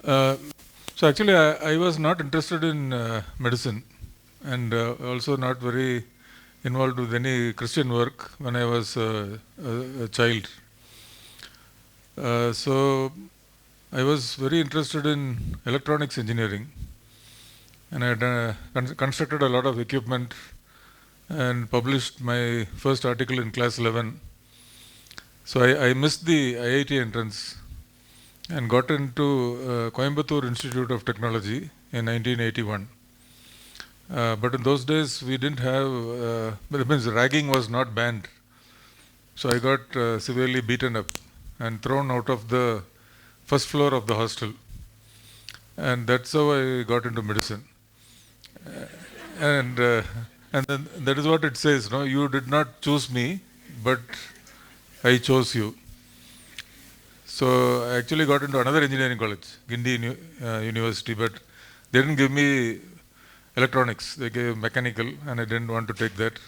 Uh, so actually, I was not interested in medicine, and also not very involved with any Christian work when I was a child. So I was very interested in electronics engineering, and I had constructed a lot of equipment and published my first article in class 11. So I missed the IIT entrance and got into Coimbatore Institute of Technology in 1981. But in those days, we didn't have, that means ragging was not banned. So I got severely beaten up and thrown out of the first floor of the hostel. And that's how I got into medicine. And and then that is what it says, no? You did not choose me, but I chose you. So I actually got into another engineering college, Guindy University, but they didn't give me electronics. They gave mechanical, and I didn't want to take that.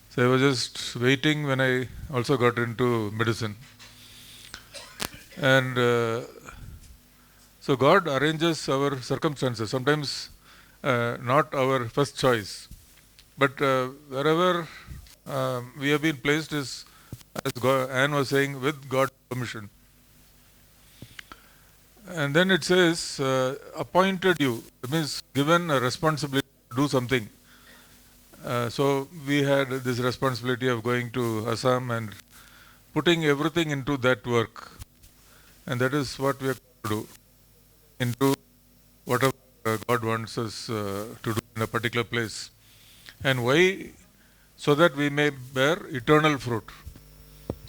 So I was just waiting when I also got into medicine. And so God arranges our circumstances, sometimes not our first choice. But wherever we have been placed is, as Anne was saying, with God's permission. And then it says, appointed you. It means given a responsibility to do something. So we had this responsibility of going to Assam and putting everything into that work. And that is what we have to do, into whatever God wants us to do in a particular place. And why? So that we may bear eternal fruit.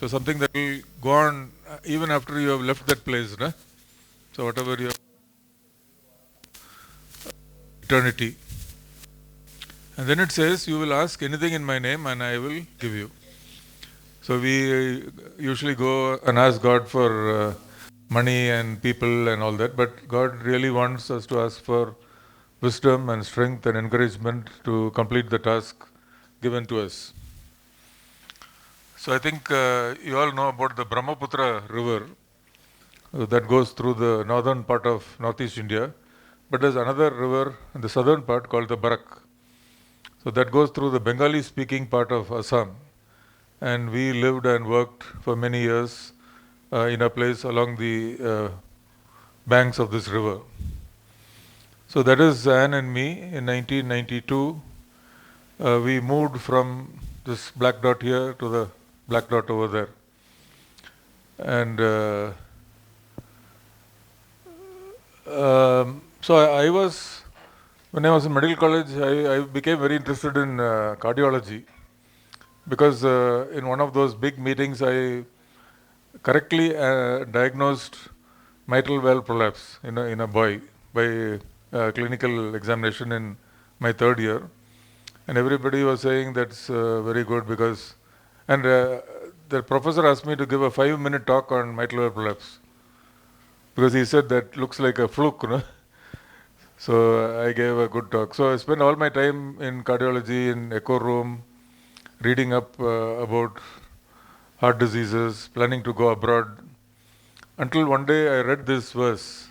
So something that will go on even after you have left that place. Right? So whatever your eternity. And then it says, you will ask anything in my name and I will give you. So we usually go and ask God for money and people and all that, but God really wants us to ask for wisdom and strength and encouragement to complete the task given to us. So I think you all know about the Brahmaputra river that goes through the northern part of northeast India, but there's another river in the southern part called the Barak. So that goes through the Bengali speaking part of Assam. And we lived and worked for many years in a place along the banks of this river. So that is Anne and me in 1992. We moved from this black dot here to the black dot over there. And so I was, when I was in medical college, I became very interested in cardiology because in one of those big meetings, I correctly diagnosed mitral valve prolapse in a boy by clinical examination in my third year. And everybody was saying that's very good because, and the professor asked me to give a 5-minute talk on mitral valve prolapse because he said that looks like a fluke, you know. So I gave a good talk. So I spent all my time in cardiology, in echo room, reading up about heart diseases, planning to go abroad. Until one day I read this verse.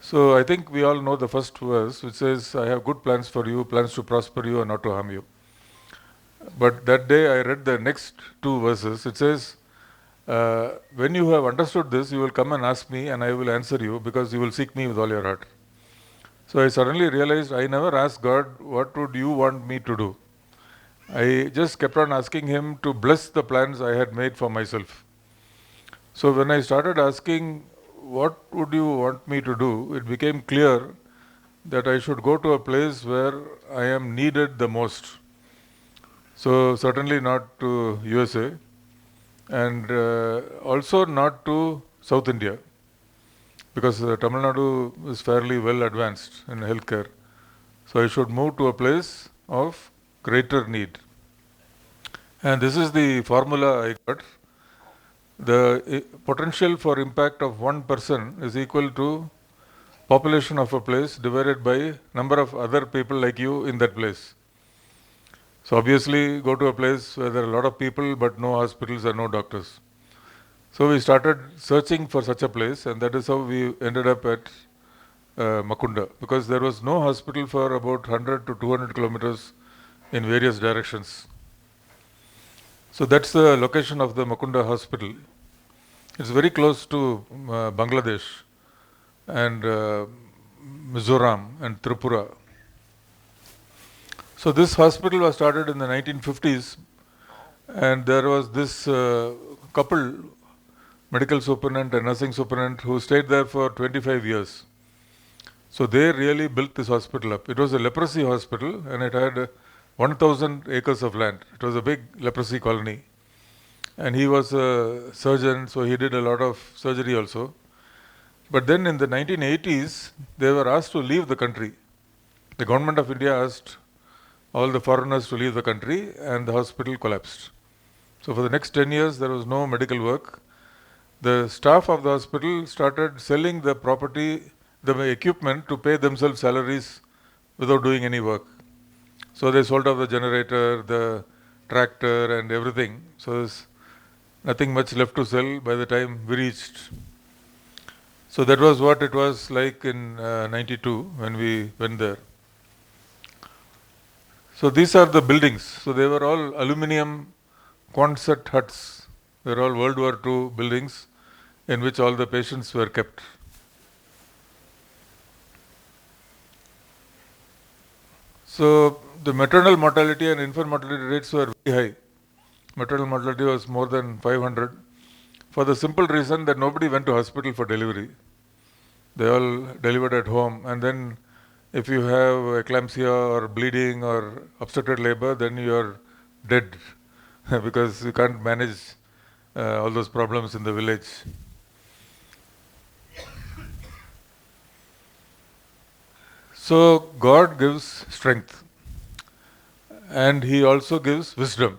So I think we all know the first verse, which says, I have good plans for you, plans to prosper you and not to harm you. But that day I read the next two verses. It says, when you have understood this, you will come and ask me and I will answer you because you will seek me with all your heart. So I suddenly realized I never asked God, what would you want me to do? I just kept on asking Him to bless the plans I had made for myself. So when I started asking, what would you want me to do, it became clear that I should go to a place where I am needed the most. So certainly not to USA and also not to South India because Tamil Nadu is fairly well advanced in healthcare. So I should move to a place of greater need. And this is the formula I got. The potential for impact of one person is equal to population of a place divided by number of other people like you in that place. So obviously go to a place where there are a lot of people but no hospitals or no doctors. So we started searching for such a place, and that is how we ended up at Makunda, because there was no hospital for about 100 to 200 kilometers in various directions. So that's the location of the Makunda hospital. It's very close to Bangladesh and Mizoram and Tripura. So this hospital was started in the 1950s, and there was this couple, medical superintendent and nursing superintendent, who stayed there for 25 years. So they really built this hospital up. It was a leprosy hospital, and it had 1,000 acres of land. It was a big leprosy colony. And he was a surgeon, so he did a lot of surgery also. But then in the 1980s, they were asked to leave the country. The government of India asked all the foreigners to leave the country, and the hospital collapsed. So for the next 10 years, there was no medical work. The staff of the hospital started selling the property, the equipment, to pay themselves salaries without doing any work. So they sold off the generator, the tractor and everything. So there's nothing much left to sell by the time we reached. So that was what it was like in 92 when we went there. So these are the buildings. So they were all aluminium Quonset huts. They were all World War II buildings in which all the patients were kept. So the maternal mortality and infant mortality rates were very high. Maternal mortality was more than 500, for the simple reason that nobody went to hospital for delivery. They all delivered at home, and then if you have eclampsia or bleeding or obstructed labor, then you are dead because you can't manage all those problems in the village. So God gives strength, and He also gives wisdom.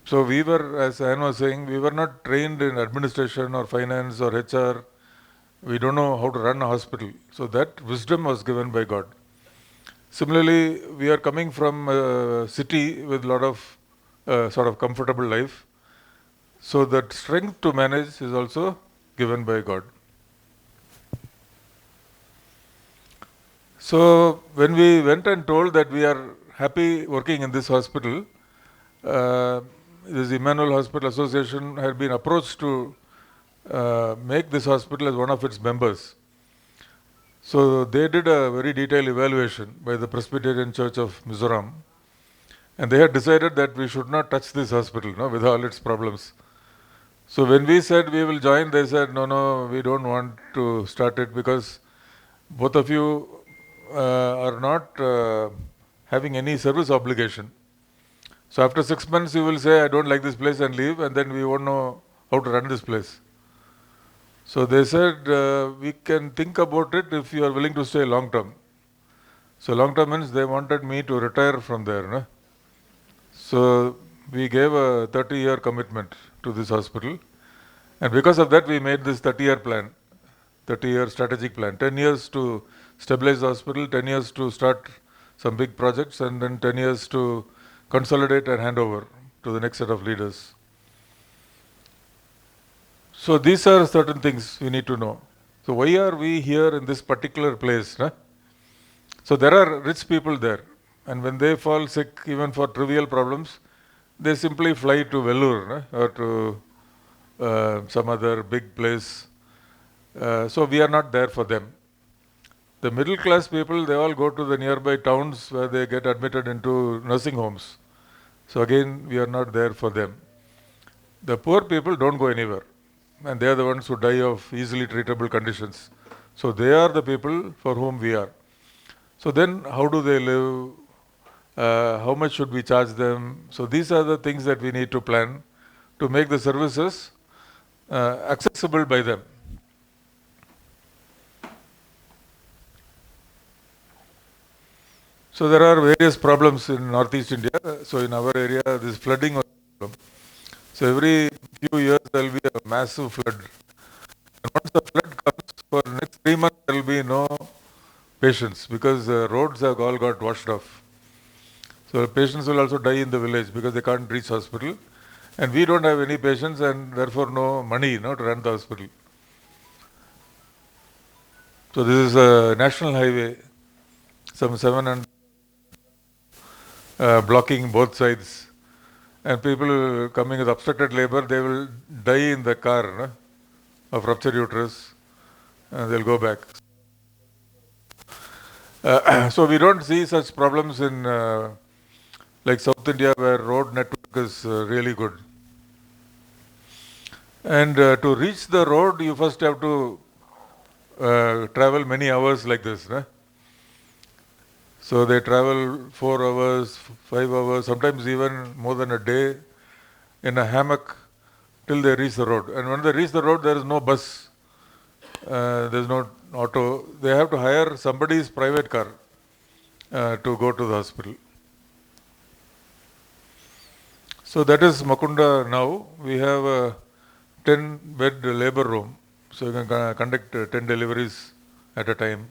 So we were, as Anand was saying, we were not trained in administration or finance or HR. We don't know how to run a hospital. So that wisdom was given by God. Similarly, we are coming from a city with a lot of sort of comfortable life. So that strength to manage is also given by God. So when we went and told that we are happy working in this hospital, this Emmanuel Hospital Association had been approached to make this hospital as one of its members. So they did a very detailed evaluation by the Presbyterian Church of Mizoram, and they had decided that we should not touch this hospital, with all its problems. So when we said we will join, they said, no, we don't want to start it because both of you are not having any service obligation. So after 6 months you will say, I don't like this place, and leave, and then we won't know how to run this place. So they said, we can think about it if you are willing to stay long term. So long term means they wanted me to retire from there. No? So we gave a 30-year commitment to this hospital. And because of that, we made this 30-year plan, 30-year strategic plan. 10 years to stabilize the hospital, 10 years to start some big projects, and then 10 years to consolidate and hand over to the next set of leaders. So these are certain things we need to know. So why are we here in this particular place? Nah? So there are rich people there, and when they fall sick, even for trivial problems, they simply fly to Vellore or to some other big place. So we are not there for them. The middle class people, they all go to the nearby towns where they get admitted into nursing homes. So again, we are not there for them. The poor people don't go anywhere, and they are the ones who die of easily treatable conditions. So they are the people for whom we are. So then how do they live? How much should we charge them? So these are the things that we need to plan to make the services accessible by them. So there are various problems in Northeast India. So in our area, this flooding was a problem. So every few years there will be a massive flood. And once the flood comes, for the next 3 months there will be no patients because the roads have all got washed off. So patients will also die in the village because they can't reach hospital. And we don't have any patients and therefore no money, to run the hospital. So this is a national highway, some 700 blocking both sides. And people coming with obstructed labor, they will die in the car, of ruptured uterus, and they'll go back. So we don't see such problems in like South India, where road network is really good. And to reach the road, you first have to travel many hours like this. So they travel 4 hours, 5 hours, sometimes even more than a day in a hammock till they reach the road. And when they reach the road, there is no bus, there's no auto. They have to hire somebody's private car to go to the hospital. So that is Makunda now. We have a 10-bed labor room, so you can conduct 10 deliveries at a time.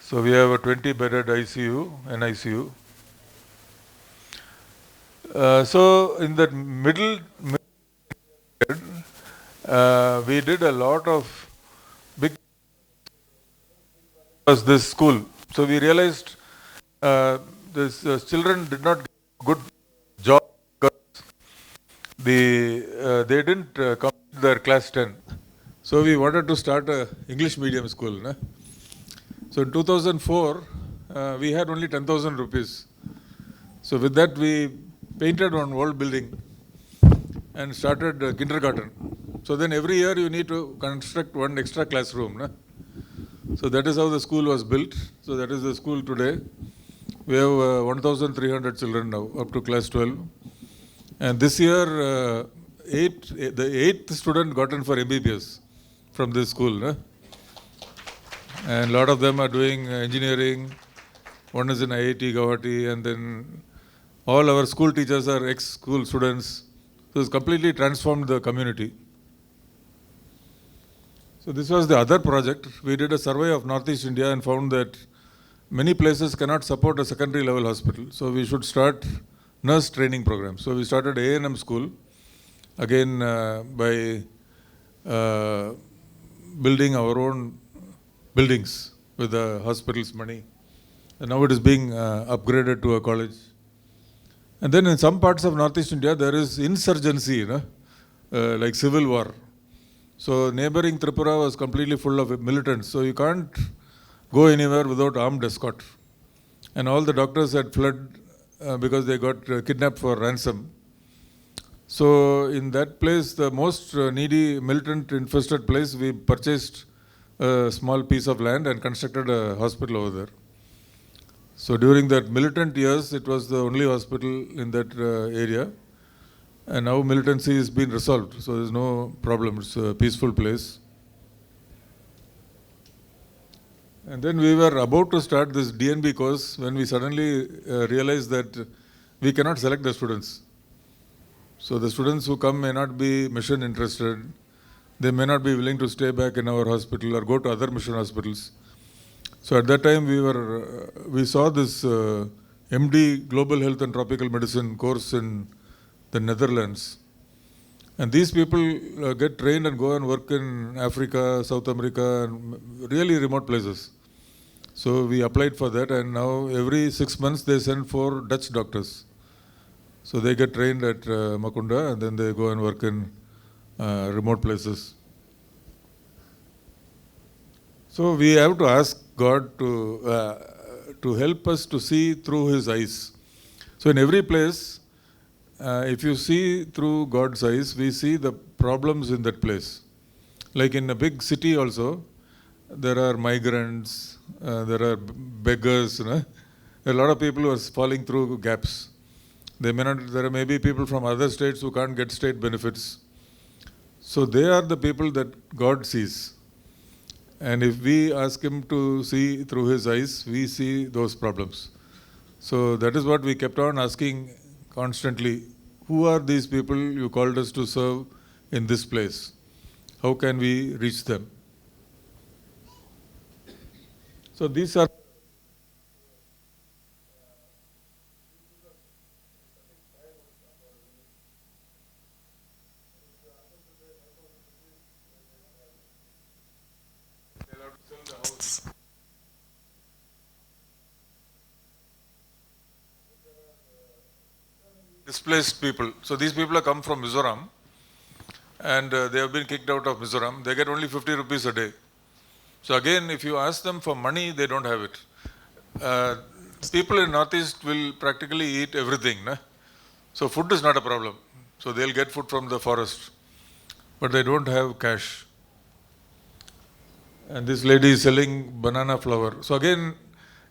So we have a 20-bedded ICU and ICU. So in the middle we did a lot of big was this school. So we realized this children did not get good job because they didn't complete their class 10. So we wanted to start a English medium school. So in 2004, we had only 10,000 rupees. So with that, we painted one old building and started kindergarten. So then every year you need to construct one extra classroom. So that is how the school was built. So that is the school today. We have 1,300 children now, up to class 12. And this year, the 8th student gotten for MBBS from this school. And a lot of them are doing engineering. One is in IIT Guwahati, and then all our school teachers are ex-school students. So it's completely transformed the community. So this was the other project. We did a survey of Northeast India and found that many places cannot support a secondary level hospital. So we should start nurse training programs. So we started A&M school, again by building our own buildings with the hospital's money. And now it is being upgraded to a college. And then in some parts of Northeast India, there is insurgency, like civil war. So neighboring Tripura was completely full of militants. So you can't go anywhere without armed escort. And all the doctors had fled because they got kidnapped for ransom. So in that place, the most needy militant infested place, we purchased a small piece of land and constructed a hospital over there. So during that militant years, it was the only hospital in that area. And now militancy has been resolved, so there's no problem. It's a peaceful place. And then we were about to start this DNB course when we suddenly realized that we cannot select the students. So the students who come may not be mission interested. They may not be willing to stay back in our hospital or go to other mission hospitals. So at that time we saw this MD Global Health and Tropical Medicine course in the Netherlands. And these people get trained and go and work in Africa, South America, and really remote places. So we applied for that, and now every 6 months they send 4 Dutch doctors. So they get trained at Makunda, and then they go and work in remote places. So we have to ask God to help us to see through His eyes. So in every place, if you see through God's eyes, we see the problems in that place. Like in a big city also, there are migrants, there are beggars. There are a lot of people who are falling through gaps. There may be people from other states who can't get state benefits. So they are the people that God sees. And if we ask Him to see through His eyes, we see those problems. So that is what we kept on asking constantly. Who are these people you called us to serve in this place? How can we reach them? So these are displaced people. So these people have come from Mizoram, and they have been kicked out of Mizoram. They get only 50 rupees a day. So again, if you ask them for money, they don't have it. People in Northeast will practically eat everything. Nah? So food is not a problem. So they'll get food from the forest. But they don't have cash. And this lady is selling banana flour. So again,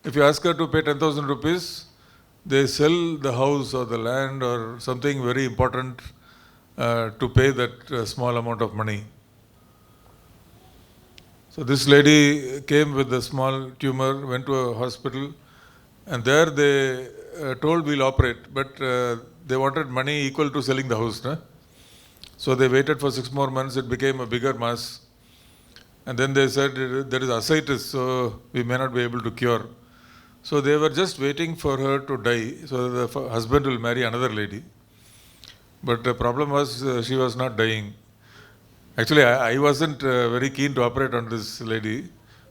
if you ask her to pay 10,000 rupees, they sell the house or the land or something very important to pay that small amount of money. So this lady came with a small tumor, went to a hospital, and there they told we'll operate, but they wanted money equal to selling the house. Nah? So they waited for 6 more months, it became a bigger mass. And then they said there is ascites, so we may not be able to cure. So they were just waiting for her to die, so the husband will marry another lady. But the problem was she was not dying. Actually, I wasn't very keen to operate on this lady,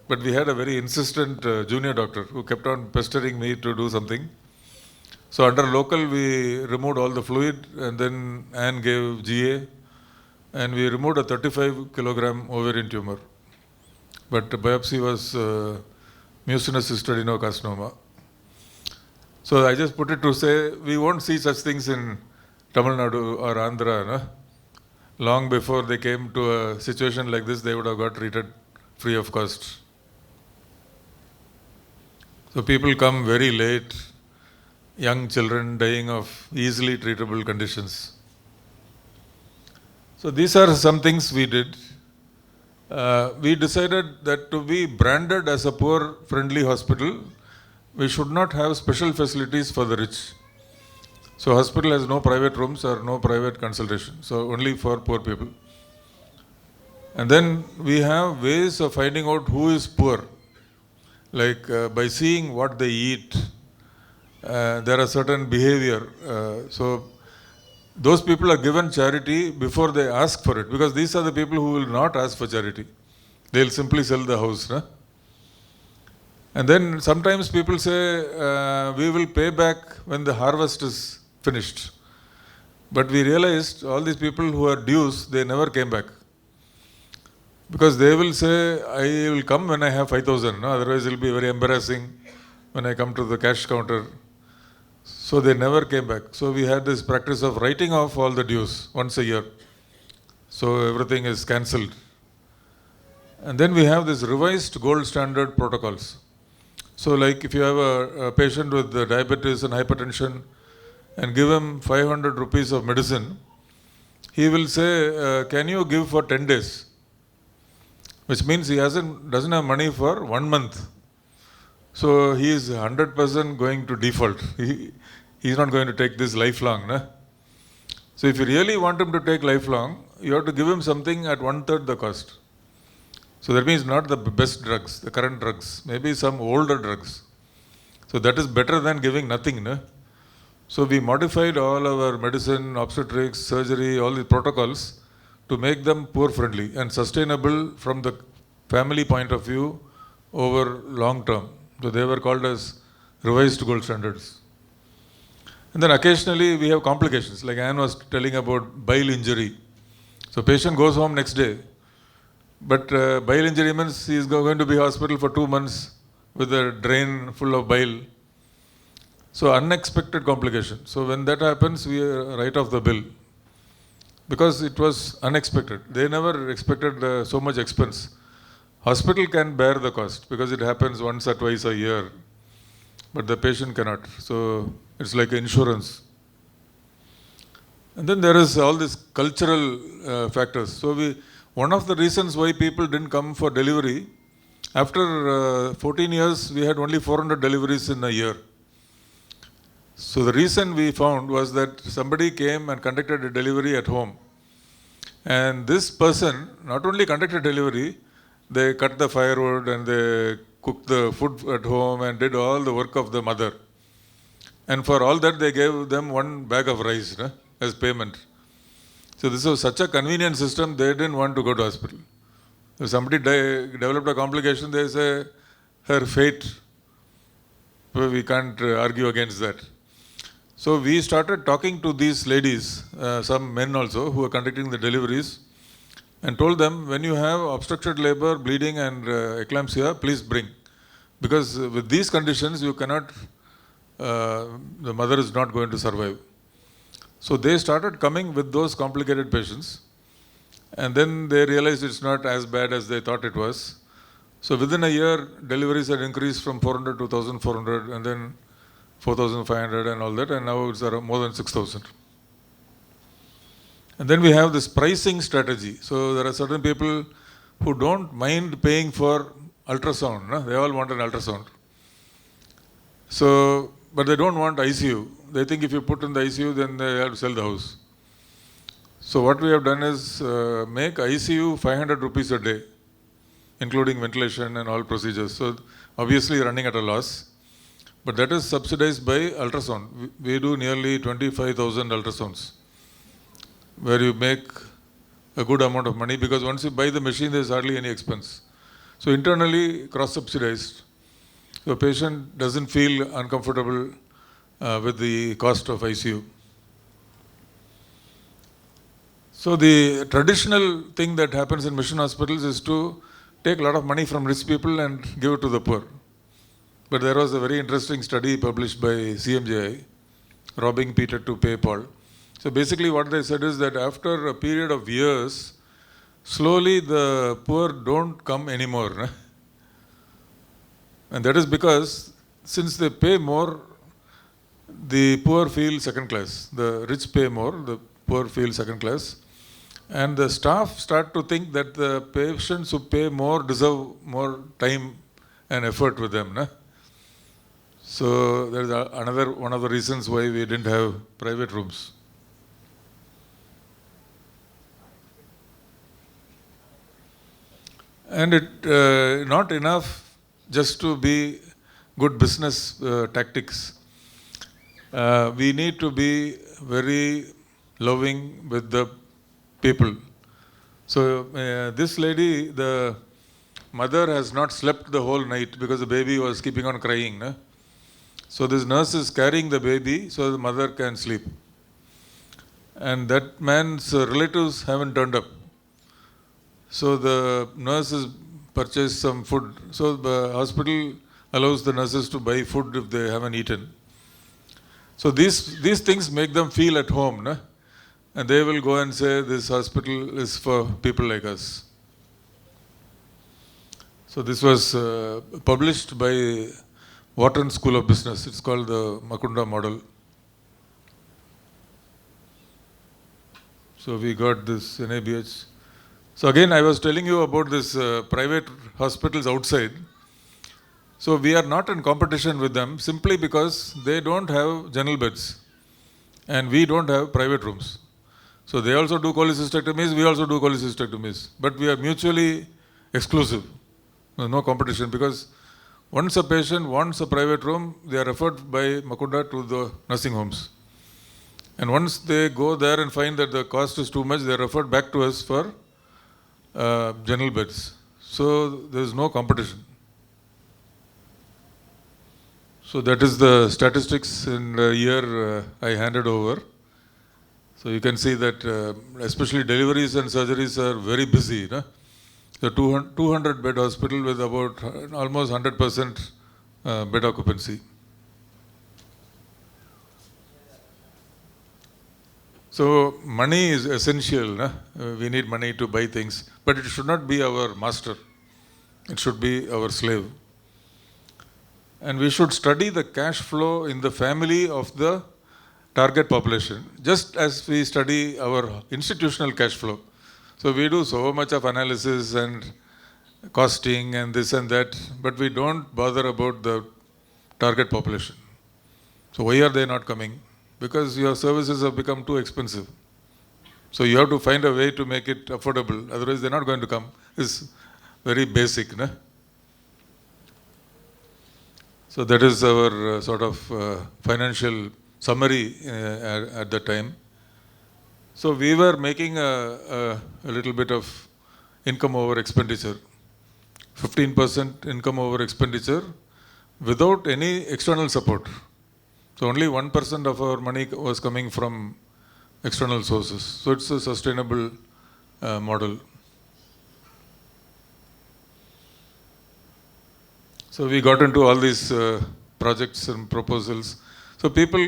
but we had a very insistent junior doctor who kept on pestering me to do something. So under local, we removed all the fluid, and then Anne gave GA, and we removed a 35 kilogram ovarian tumor. But the biopsy was mucinous cystadenocarcinoma. So I just put it to say, we won't see such things in Tamil Nadu or Andhra. No? Long before they came to a situation like this, they would have got treated free of cost. So people come very late, young children dying of easily treatable conditions. So these are some things we did. We decided that to be branded as a poor-friendly hospital, we should not have special facilities for the rich. So hospital has no private rooms or no private consultation, so only for poor people. And then we have ways of finding out who is poor, like by seeing what they eat. There are certain behavior. So those people are given charity before they ask for it, because these are the people who will not ask for charity. They'll simply sell the house. Nah? And then sometimes people say, we will pay back when the harvest is finished. But we realized all these people who are dues, they never came back. Because they will say, I will come when I have 5,000. No? Otherwise it will be very embarrassing when I come to the cash counter. So they never came back. So we had this practice of writing off all the dues once a year. So everything is cancelled. And then we have this revised gold standard protocols. So like if you have a patient with diabetes and hypertension and give him 500 rupees of medicine, he will say, can you give for 10 days? Which means he doesn't have money for 1 month. So he is 100% going to default. He's not going to take this lifelong. Nah? So if you really want him to take lifelong, you have to give him something at 1/3 the cost. So that means not the best drugs, the current drugs, maybe some older drugs. So that is better than giving nothing. Nah? So we modified all our medicine, obstetrics, surgery, all these protocols to make them poor friendly and sustainable from the family point of view over long term. So they were called as revised gold standards. And then occasionally we have complications, like Anne was telling about bile injury. So patient goes home next day, but bile injury means he is going to be hospital for 2 months with a drain full of bile. So unexpected complication. So when that happens, we write off the bill because it was unexpected. They never expected so much expense. Hospital can bear the cost because it happens once or twice a year, but the patient cannot. So it's like insurance. And then there is all these cultural factors. So one of the reasons why people didn't come for delivery, after 14 years, we had only 400 deliveries in a year. So the reason we found was that somebody came and conducted a delivery at home. And this person not only conducted delivery, they cut the firewood and they cooked the food at home and did all the work of the mother. And for all that, they gave them 1 bag of rice as payment. So this was such a convenient system, they didn't want to go to hospital. If somebody developed a complication, they say, her fate. We can't argue against that. So we started talking to these ladies, some men also, who were conducting the deliveries, and told them, when you have obstructed labor, bleeding and eclampsia, please bring. Because with these conditions, you cannot, the mother is not going to survive. So they started coming with those complicated patients, and then they realized it's not as bad as they thought it was. So within a year, deliveries had increased from 400 to 1,400, and then 4,500 and all that, and now it's around more than 6,000. And then we have this pricing strategy. So there are certain people who don't mind paying for ultrasound. No? They all want an ultrasound. So, but they don't want ICU. They think if you put in the ICU, then they have to sell the house. So what we have done is make ICU 500 rupees a day, including ventilation and all procedures. So obviously running at a loss. But that is subsidized by ultrasound. We do nearly 25,000 ultrasounds, where you make a good amount of money, because once you buy the machine, there's hardly any expense. So internally cross-subsidized. So a patient doesn't feel uncomfortable with the cost of ICU. So the traditional thing that happens in mission hospitals is to take a lot of money from rich people and give it to the poor. But there was a very interesting study published by CMJI, Robbing Peter to Pay Paul. So basically what they said is that after a period of years, slowly the poor don't come anymore. And that is because since they pay more, the poor feel second class. The rich pay more, the poor feel second class. And the staff start to think that the patients who pay more deserve more time and effort with them. So there is another one of the reasons why we didn't have private rooms. And it not enough just to be good business tactics. We need to be very loving with the people. So this lady, the mother has not slept the whole night because the baby was keeping on crying. So this nurse is carrying the baby so the mother can sleep. And that man's relatives haven't turned up. So the nurse has purchased some food. So the hospital allows the nurses to buy food if they haven't eaten. So these things make them feel at home. And they will go and say, this hospital is for people like us. So this was published by Wharton School of Business. It's called the Makunda model. So we got this NABH. So again, I was telling you about this private hospitals outside. So we are not in competition with them simply because they don't have general beds and we don't have private rooms. So they also do cholecystectomies, we also do cholecystectomies. But we are mutually exclusive. No competition, because once a patient wants a private room, they are referred by Makunda to the nursing homes. And once they go there and find that the cost is too much, they are referred back to us for general beds. So there is no competition. So that is the statistics in the year I handed over. So you can see that especially deliveries and surgeries are very busy. The 200 bed hospital with about almost 100% bed occupancy. So money is essential. We need money to buy things, but it should not be our master. It should be our slave. And we should study the cash flow in the family of the target population, just as we study our institutional cash flow. So we do so much of analysis and costing and this and that, but we don't bother about the target population. So why are they not coming? Because your services have become too expensive. So you have to find a way to make it affordable, otherwise they're not going to come. It's very basic. So that is our sort of financial summary at the time. So we were making a little bit of income over expenditure, 15% income over expenditure without any external support. So only 1% of our money was coming from external sources. So it's a sustainable model. So we got into all these projects and proposals. So people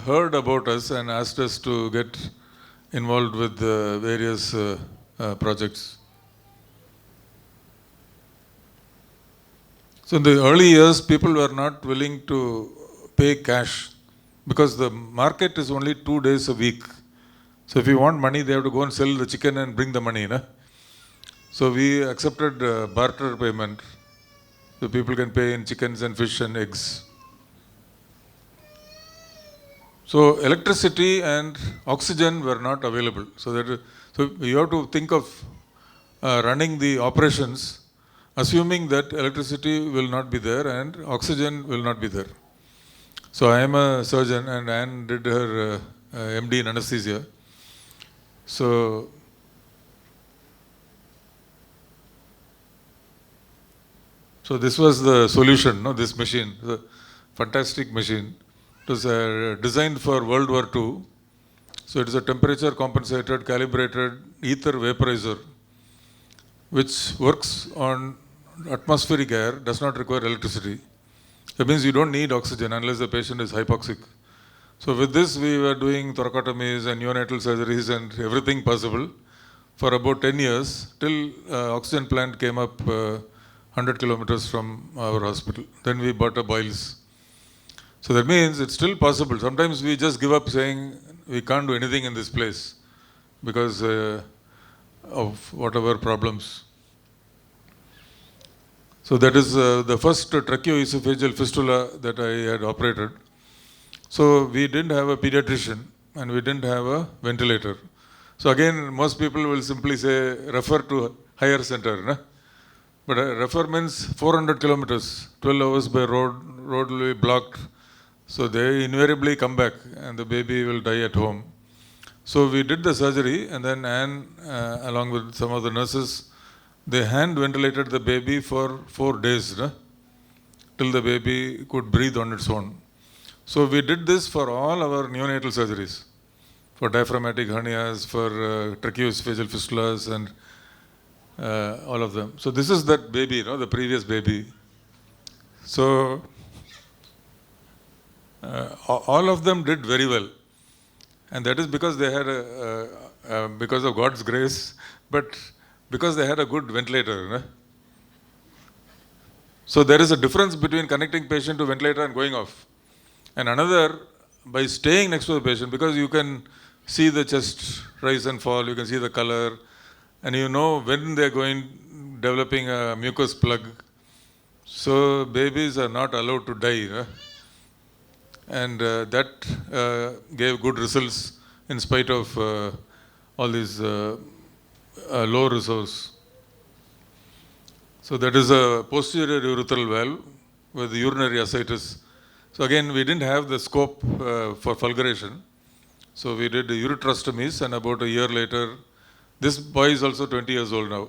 heard about us and asked us to get involved with various projects. So in the early years, people were not willing to pay cash because the market is only 2 days a week. So if you want money, they have to go and sell the chicken and bring the money. Na? So we accepted barter payment. So people can pay in chickens and fish and eggs. So electricity and oxygen were not available. So you have to think of running the operations assuming that electricity will not be there and oxygen will not be there. So I am a surgeon and Anne did her MD in anesthesia. So this was the solution, no? This machine, the fantastic machine. It was designed for World War II. So it is a temperature compensated, calibrated ether vaporizer, which works on atmospheric air, does not require electricity. That means you don't need oxygen unless the patient is hypoxic. So with this, we were doing thoracotomies and neonatal surgeries and everything possible for about 10 years, till oxygen plant came up 100 kilometers from our hospital. Then we bought a Boyles. So that means it's still possible. Sometimes we just give up saying we can't do anything in this place because of whatever problems. So that is the first tracheoesophageal fistula that I had operated. So we didn't have a pediatrician and we didn't have a ventilator. So again, most people will simply say, refer to higher center. Na? But refer means 400 kilometers, 12 hours by road will be blocked. So they invariably come back and the baby will die at home. So we did the surgery and then Anne, along with some of the nurses, they hand ventilated the baby for 4 days, till the baby could breathe on its own. So we did this for all our neonatal surgeries, for diaphragmatic hernias, for tracheoesophageal fistulas and all of them. So this is that baby, the previous baby. So all of them did very well. And that is because they had, because of God's grace, but because they had a good ventilator. So there is a difference between connecting patient to ventilator and going off. And another, by staying next to the patient, because you can see the chest rise and fall, you can see the color, and you know when they're developing a mucus plug. So babies are not allowed to die. And that gave good results in spite of all these low resource. So that is a posterior urethral valve with urinary ascites. So again, we didn't have the scope for fulguration. So we did ureterostomies, and about a year later, this boy is also 20 years old now.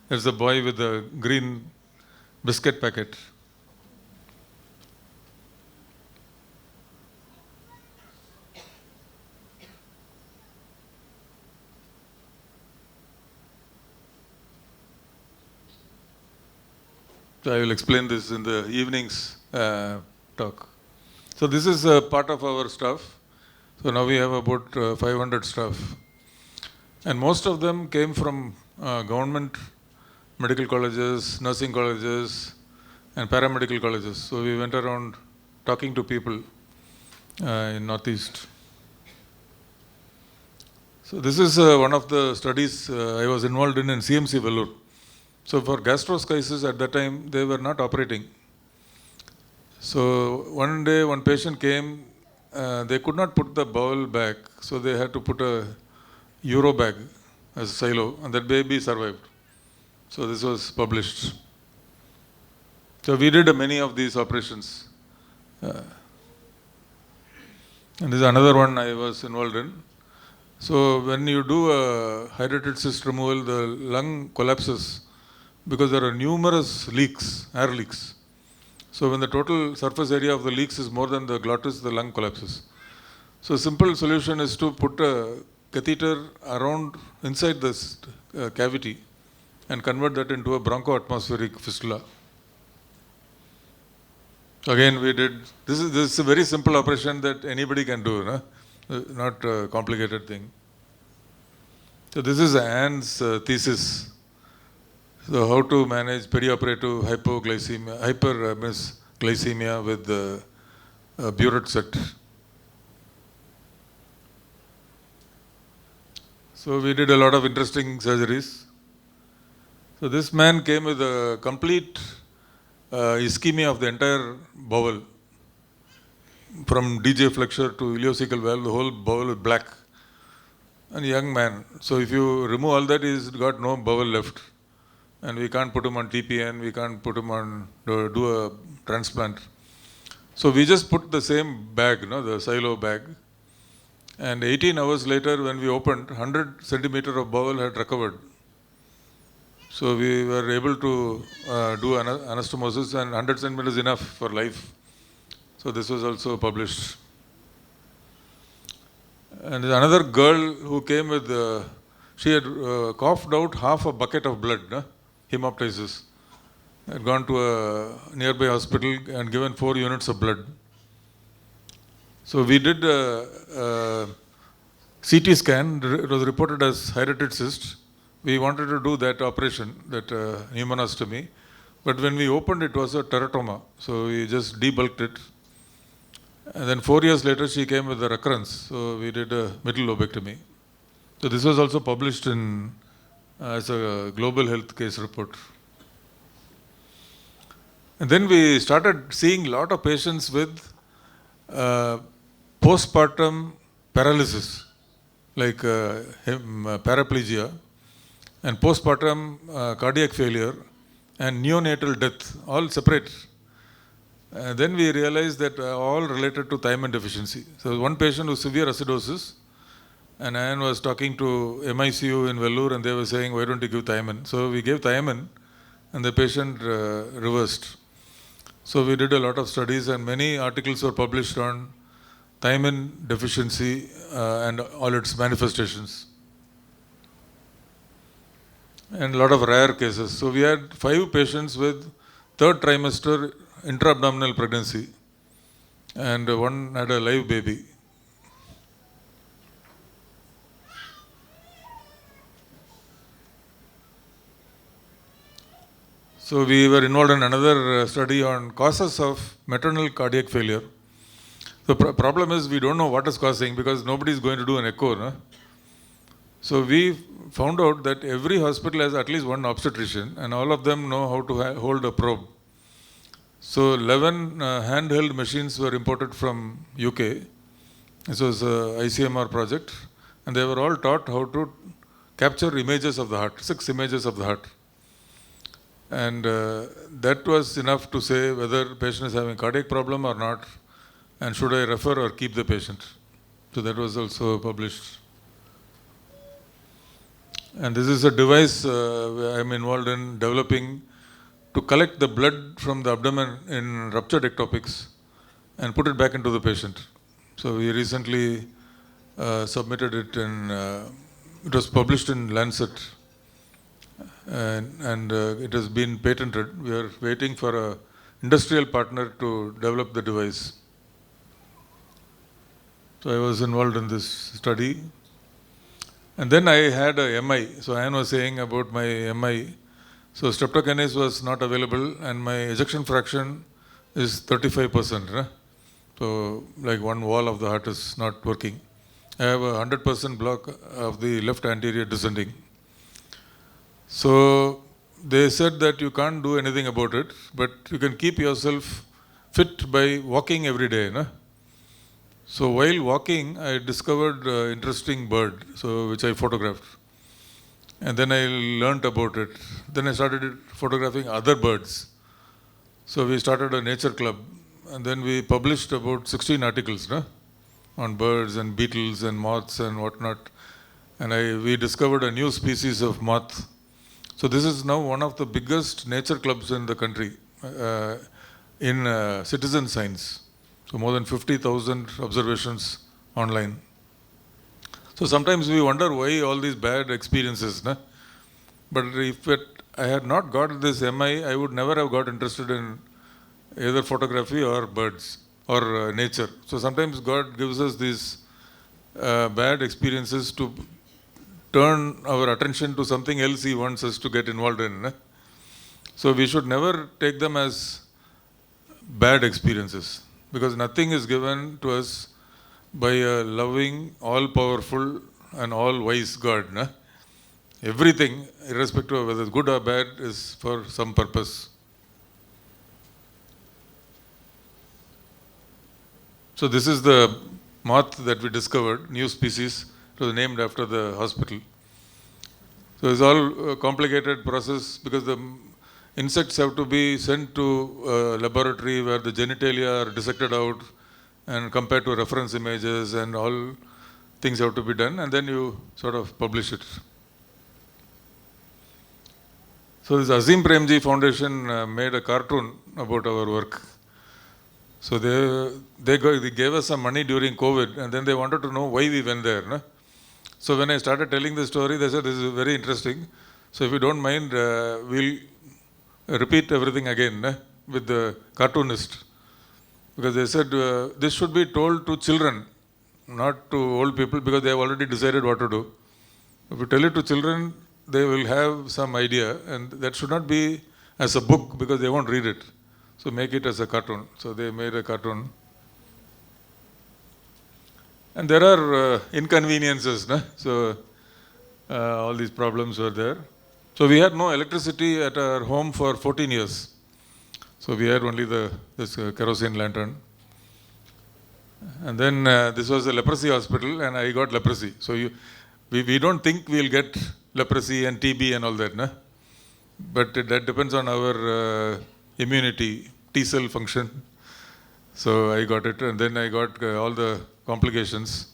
There's a boy with a green biscuit packet. So I will explain this in the evening's talk. So this is part of our staff. So now we have about 500 staff. And most of them came from government medical colleges, nursing colleges, and paramedical colleges. So we went around talking to people in Northeast. So this is one of the studies I was involved in CMC Vellore. So for gastroschisis at that time, they were not operating. So one day, one patient came, they could not put the bowel back, so they had to put a Euro bag as a silo, and that baby survived. So this was published. So we did many of these operations. And this is another one I was involved in. So when you do a hydrated cyst removal, the lung collapses because there are numerous leaks, air leaks. So when the total surface area of the leaks is more than the glottis, the lung collapses. So simple solution is to put a catheter around inside this cavity and convert that into a bronchoatmospheric fistula. Again, we did, this is a very simple operation that anybody can do, no? Not a complicated thing. So this is Anne's thesis. So how to manage perioperative hyperglycemia with the burette set. So we did a lot of interesting surgeries. So this man came with a complete ischemia of the entire bowel, from DJ flexure to ileocecal valve, the whole bowel is black. And a young man. So if you remove all that, he's got no bowel left. And we can't put him on TPN, we can't put him on, do a transplant. So we just put the same bag, the silo bag. And 18 hours later, when we opened, 100 centimeter of bowel had recovered. So we were able to do anastomosis, and 100 centimeters is enough for life. So this was also published. And there's another girl who came with, she had coughed out half a bucket of blood, hemoptysis. Had gone to a nearby hospital and given 4 units of blood. So we did a CT scan, it was reported as hydatid cyst. We wanted to do that operation, that pneumonostomy. But when we opened, it was a teratoma. So we just debulked it. And then 4 years later, she came with a recurrence. So we did a middle lobectomy. So this was also published in as a global health case report. And then we started seeing a lot of patients with postpartum paralysis, like paraplegia, and postpartum cardiac failure, and neonatal death, all separate. Then we realized that all related to thiamine deficiency. So one patient with severe acidosis, and Anand was talking to MICU in Vellore, and they were saying, why don't you give thiamine? So we gave thiamine, and the patient reversed. So we did a lot of studies, and many articles were published on thiamine deficiency and all its manifestations. And a lot of rare cases. So we had 5 patients with 3rd trimester intra-abdominal pregnancy, and one had a live baby. So we were involved in another study on causes of maternal cardiac failure. The problem is we don't know what is causing, because nobody is going to do an echo. No? So we found out that every hospital has at least one obstetrician, and all of them know how to hold a probe. So 11 handheld machines were imported from UK. This was a ICMR project, and they were all taught how to capture images of the heart, 6 images of the heart. And that was enough to say whether the patient is having cardiac problem or not, and should I refer or keep the patient. So that was also published. And this is a device I'm involved in developing to collect the blood from the abdomen in ruptured ectopics and put it back into the patient. So we recently submitted it in, it was published in Lancet, and it has been patented. We are waiting for an industrial partner to develop the device. So I was involved in this study. And then I had a MI. So Anand was saying about my MI. So streptokinase was not available, and my ejection fraction is 35%. Right? So like one wall of the heart is not working. I have a 100% block of the left anterior descending. So they said that you can't do anything about it, but you can keep yourself fit by walking every day. No? So while walking, I discovered an interesting bird, which I photographed. And then I learnt about it. Then I started photographing other birds. So we started a nature club, and then we published about 16 articles on birds and beetles and moths and whatnot. And we discovered a new species of moth. So this is now one of the biggest nature clubs in the country. in citizen science. So more than 50,000 observations online. So sometimes we wonder why all these bad experiences. Nah? But if I had not got this MI, I would never have got interested in either photography or birds or nature. So sometimes God gives us these bad experiences to turn our attention to something else He wants us to get involved in. So we should never take them as bad experiences, because nothing is given to us by a loving, all-powerful and all-wise God. Everything, irrespective of whether it's good or bad, is for some purpose. So this is the moth that we discovered, new species. It was named after the hospital. So it's all a complicated process, because the insects have to be sent to a laboratory where the genitalia are dissected out and compared to reference images, and all things have to be done, and then you sort of publish it. So this Azim Premji Foundation made a cartoon about our work. So they gave us some money during COVID, and then they wanted to know why we went there. No? So when I started telling the story, they said, this is very interesting. So if you don't mind, we'll repeat everything again with the cartoonist. Because they said, this should be told to children, not to old people, because they have already decided what to do. If you tell it to children, they will have some idea, and that should not be as a book, because they won't read it. So make it as a cartoon. So they made a cartoon. And there are inconveniences. So all these problems were there. So we had no electricity at our home for 14 years. So we had only this kerosene lantern. And then this was a leprosy hospital, and I got leprosy. So we don't think we'll get leprosy and TB and all that. But that depends on our immunity, T-cell function. So I got it, and then I got all the complications.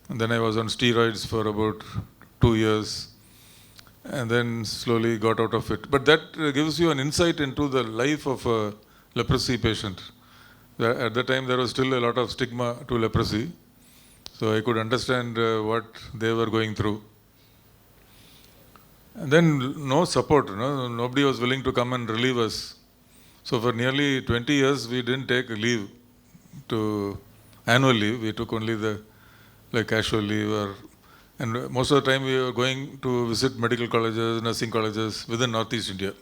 And then I was on steroids for about 2 years, and then slowly got out of it. But that gives you an insight into the life of a leprosy patient. At the time, there was still a lot of stigma to leprosy. So I could understand what they were going through. And then no support. Nobody was willing to come and relieve us. So for nearly 20 years, we didn't take leave, annual leave. We took only the casual leave, and most of the time we were going to visit medical colleges, nursing colleges within Northeast India.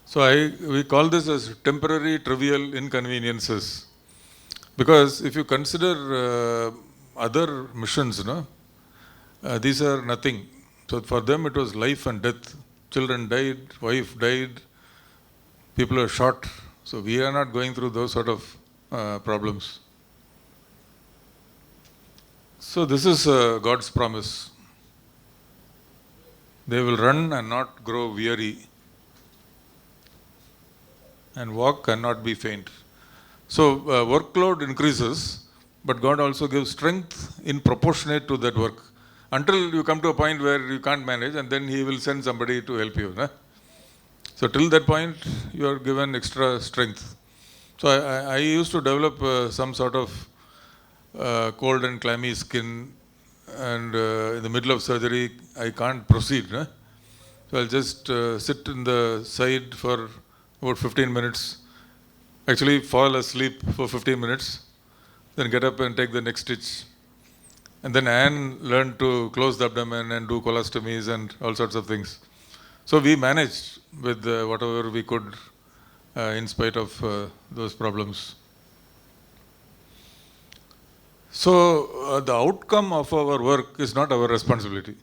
So we call this as temporary trivial inconveniences, because if you consider other missions, these are nothing. So for them it was life and death. Children died, wife died, people are shot. So we are not going through those sort of problems. So this is God's promise. They will run and not grow weary, and walk and not be faint. So workload increases, but God also gives strength in proportionate to that work, until you come to a point where you can't manage, and then He will send somebody to help you. So till that point, you are given extra strength. So I used to develop some sort of cold and clammy skin, and in the middle of surgery, I can't proceed. So I'll just sit in the side for about 15 minutes, actually fall asleep for 15 minutes, then get up and take the next stitch. And then Anne learned to close the abdomen and do colostomies and all sorts of things. So we managed with whatever we could in spite of those problems. So the outcome of our work is not our responsibility.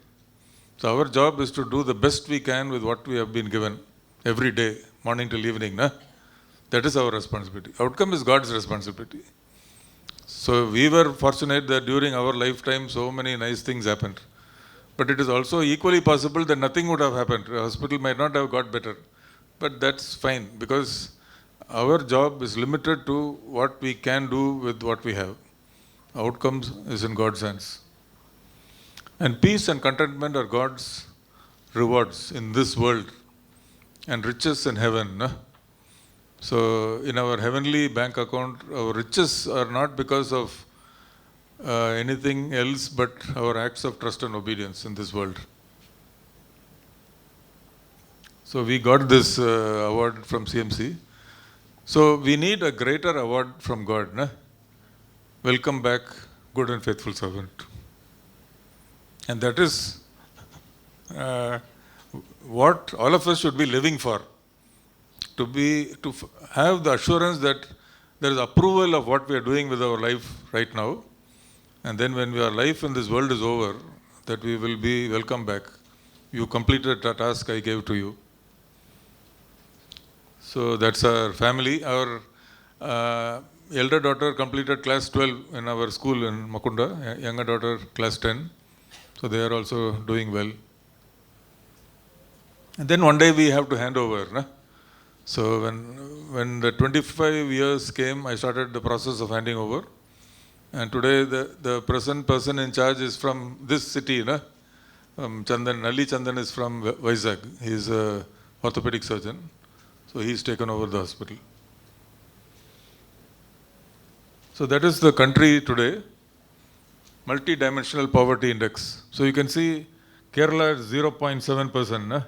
So our job is to do the best we can with what we have been given every day, morning till evening. That is our responsibility. Outcome is God's responsibility. So we were fortunate that during our lifetime so many nice things happened. But it is also equally possible that nothing would have happened. The hospital might not have got better. But that's fine, because our job is limited to what we can do with what we have. Outcomes is in God's hands. And peace and contentment are God's rewards in this world and riches in heaven. So in our heavenly bank account, our riches are not because of anything else but our acts of trust and obedience in this world. So we got this award from CMC. So we need a greater award from God. Na? Welcome back, good and faithful servant. And that is what all of us should be living for. To have the assurance that there is approval of what we are doing with our life right now. And then when our life in this world is over, that we will be welcome back. You completed the task I gave to you. So that's our family. Our elder daughter completed class 12 in our school in Makunda. Younger daughter class 10. So they are also doing well. And then one day we have to hand over. Na? So when the 25 years came, I started the process of handing over. And today the present person in charge is from this city. Na? Chandan, Nalli Chandan is from Vizag. He is an orthopedic surgeon. So he's taken over the hospital. So that is the country today. Multi-dimensional poverty index. So you can see Kerala is 0.7%. Na?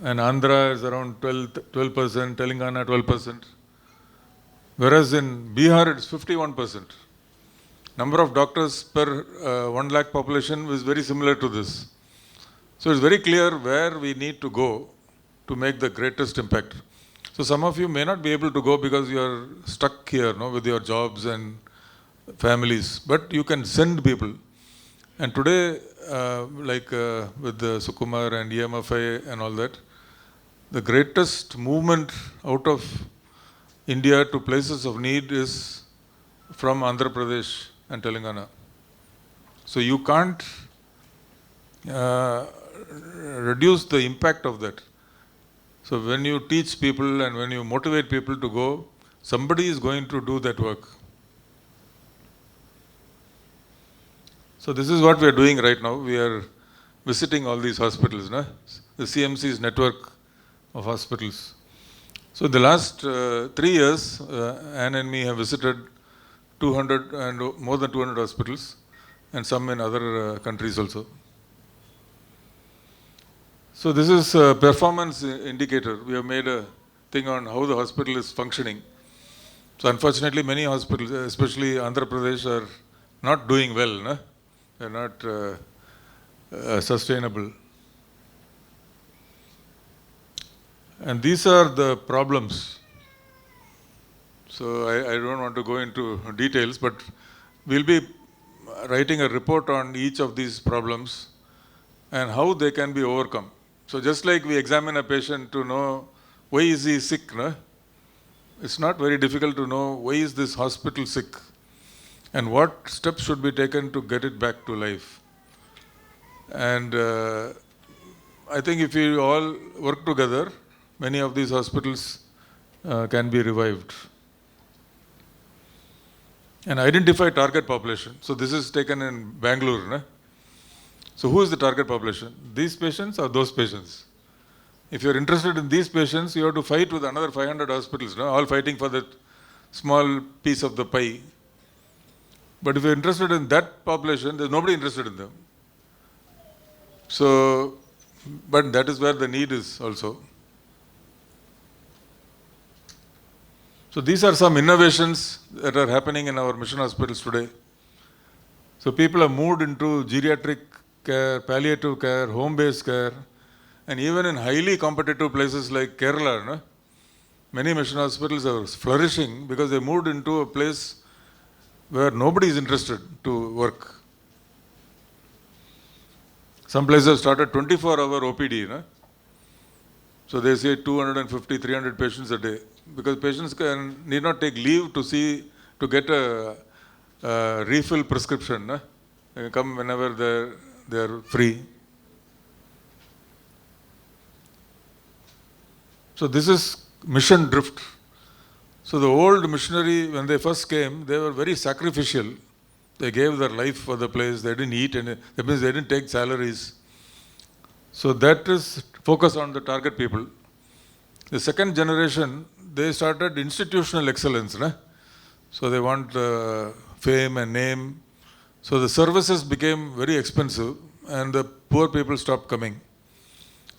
And Andhra is around 12%, Telangana 12%. Whereas in Bihar it's 51%. Number of doctors per 1 lakh population is very similar to this. So it's very clear where we need to go to make the greatest impact. So some of you may not be able to go because you are stuck here, no, with your jobs and families, but you can send people. And today, with the Sukumar and EMFI and all that, the greatest movement out of India to places of need is from Andhra Pradesh and Telangana. So you can't reduce the impact of that. So when you teach people and when you motivate people to go, somebody is going to do that work. So this is what we are doing right now. We are visiting all these hospitals, na? The CMC's network of hospitals. So the last 3 years, Ann and me have visited 200 and more than 200 hospitals and some in other countries also. So this is a performance indicator. We have made a thing on how the hospital is functioning. So unfortunately, many hospitals, especially Andhra Pradesh, are not doing well. Na? They're not sustainable. And these are the problems. So I don't want to go into details, but we'll be writing a report on each of these problems and how they can be overcome. So just like we examine a patient to know why is he sick, no? It's not very difficult to know why is this hospital sick and what steps should be taken to get it back to life. And I think if we all work together, many of these hospitals can be revived. And identify target population. So this is taken in Bangalore. Na? So who is the target population? These patients or those patients? If you're interested in these patients, you have to fight with another 500 hospitals, no? All fighting for that small piece of the pie. But if you're interested in that population, there's nobody interested in them. So, but that is where the need is also. So these are some innovations that are happening in our mission hospitals today. So people have moved into geriatric care, palliative care, home-based care, and even in highly competitive places like Kerala, no? Many mission hospitals are flourishing because they moved into a place where nobody is interested to work. Some places have started 24-hour OPD. No? So they say 250, 300 patients a day. Because patients need not take leave to get a refill prescription. No? They can come whenever they're free. So this is mission drift. So the old missionary, when they first came, they were very sacrificial. They gave their life for the place. They didn't eat any. That means they didn't take salaries. So that is focus on the target people. The second generation, they started institutional excellence. Na? So they want fame and name. So the services became very expensive and the poor people stopped coming.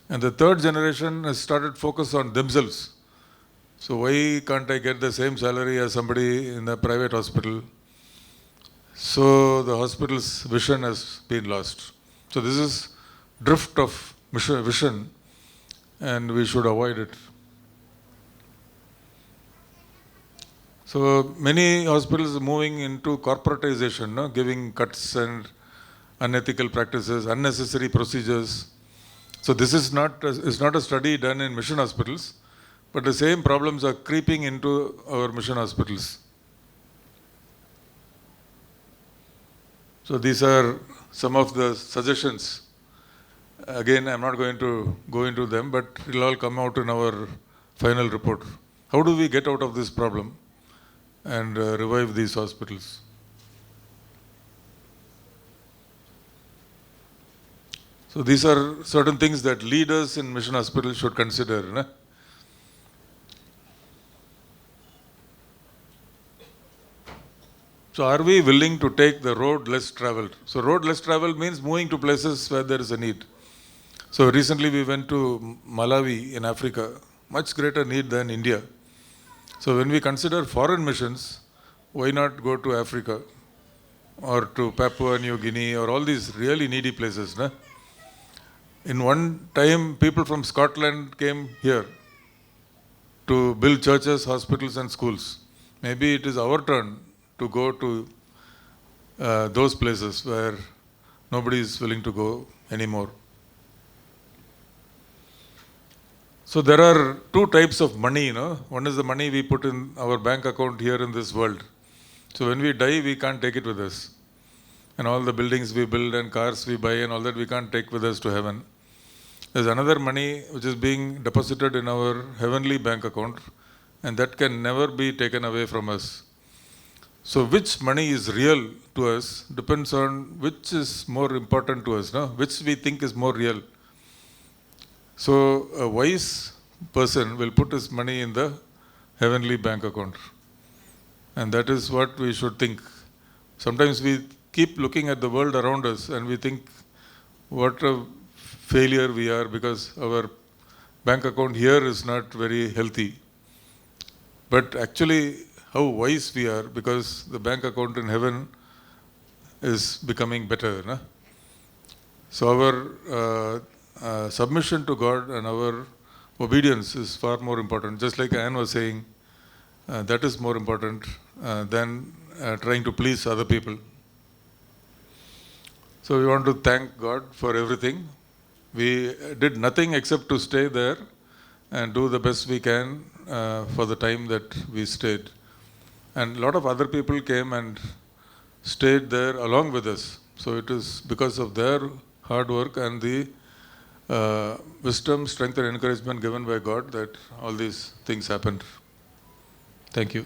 And the third generation has started focus on themselves. So why can't I get the same salary as somebody in a private hospital? So the hospital's vision has been lost. So this is drift of vision and we should avoid it. So many hospitals are moving into corporatization, no? Giving cuts and unethical practices, unnecessary procedures. So this is not a study done in mission hospitals, but the same problems are creeping into our mission hospitals. So these are some of the suggestions. Again, I'm not going to go into them, but it will all come out in our final report. How do we get out of this problem and revive these hospitals? So these are certain things that leaders in mission hospitals should consider. Na? So are we willing to take the road less traveled? So road less traveled means moving to places where there is a need. So recently we went to Malawi in Africa, much greater need than India. So when we consider foreign missions, why not go to Africa or to Papua New Guinea or all these really needy places? Na? In one time, people from Scotland came here to build churches, hospitals and schools. Maybe it is our turn to go to those places where nobody is willing to go anymore. So there are two types of money, One is the money we put in our bank account here in this world. So when we die, we can't take it with us. And all the buildings we build and cars we buy and all that, we can't take with us to heaven. There's another money which is being deposited in our heavenly bank account, and that can never be taken away from us. So which money is real to us depends on which is more important to us, which we think is more real. So a wise person will put his money in the heavenly bank account. And that is what we should think. Sometimes we keep looking at the world around us and we think what a failure we are because our bank account here is not very healthy. But actually how wise we are because the bank account in heaven is becoming better. Na? So our submission to God and our obedience is far more important. Just like Anand was saying, that is more important than trying to please other people. So we want to thank God for everything. We did nothing except to stay there and do the best we can for the time that we stayed. And a lot of other people came and stayed there along with us. So it is because of their hard work and the wisdom, strength and encouragement given by God that all these things happened. Thank you.